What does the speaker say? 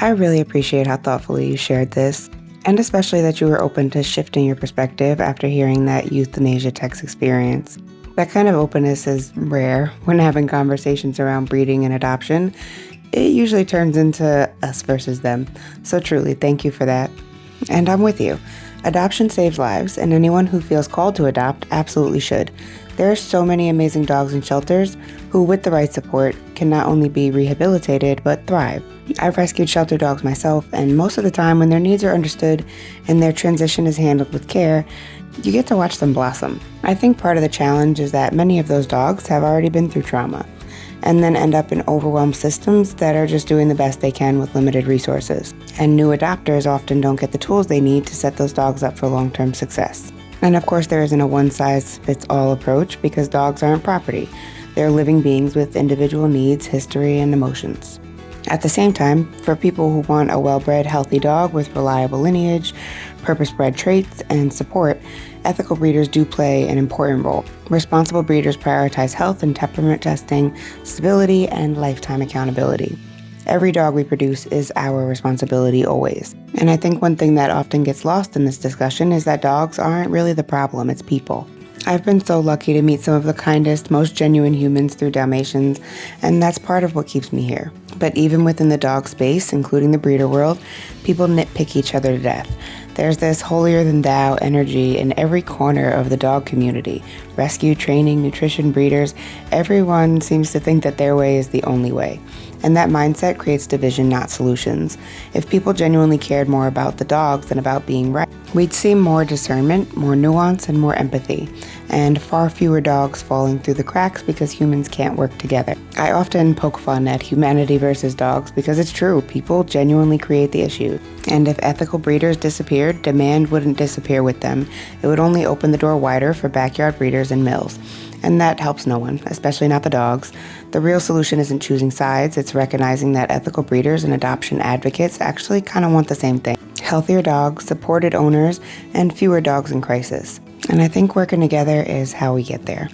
I really appreciate how thoughtfully you shared this, and especially that you were open to shifting your perspective after hearing that euthanasia tech's experience. That kind of openness is rare when having conversations around breeding and adoption. It usually turns into us versus them. So truly, thank you for that. And I'm with you. Adoption saves lives, and anyone who feels called to adopt absolutely should. There are so many amazing dogs in shelters who, with the right support, can not only be rehabilitated but thrive. I've rescued shelter dogs myself, and most of the time when their needs are understood and their transition is handled with care, you get to watch them blossom. I think part of the challenge is that many of those dogs have already been through trauma and then end up in overwhelmed systems that are just doing the best they can with limited resources. And new adopters often don't get the tools they need to set those dogs up for long-term success. And of course, there isn't a one-size-fits-all approach because dogs aren't property. They're living beings with individual needs, history, and emotions. At the same time, for people who want a well-bred, healthy dog with reliable lineage, purpose-bred traits, and support, ethical breeders do play an important role. Responsible breeders prioritize health and temperament testing, stability, and lifetime accountability. Every dog we produce is our responsibility always. And I think one thing that often gets lost in this discussion is that dogs aren't really the problem, it's people. I've been so lucky to meet some of the kindest, most genuine humans through Dalmatians, and that's part of what keeps me here. But even within the dog space, including the breeder world, people nitpick each other to death. There's this holier-than-thou energy in every corner of the dog community. Rescue, training, nutrition, breeders, everyone seems to think that their way is the only way. And that mindset creates division, not solutions. If people genuinely cared more about the dogs than about being right, we'd see more discernment, more nuance, and more empathy, and far fewer dogs falling through the cracks because humans can't work together. I often poke fun at humanity versus dogs because it's true, people genuinely create the issue. And if ethical breeders disappeared, demand wouldn't disappear with them. It would only open the door wider for backyard breeders and mills. And that helps no one, especially not the dogs. The real solution isn't choosing sides, it's recognizing that ethical breeders and adoption advocates actually kind of want the same thing. Healthier dogs, supported owners, and fewer dogs in crisis. And I think working together is how we get there.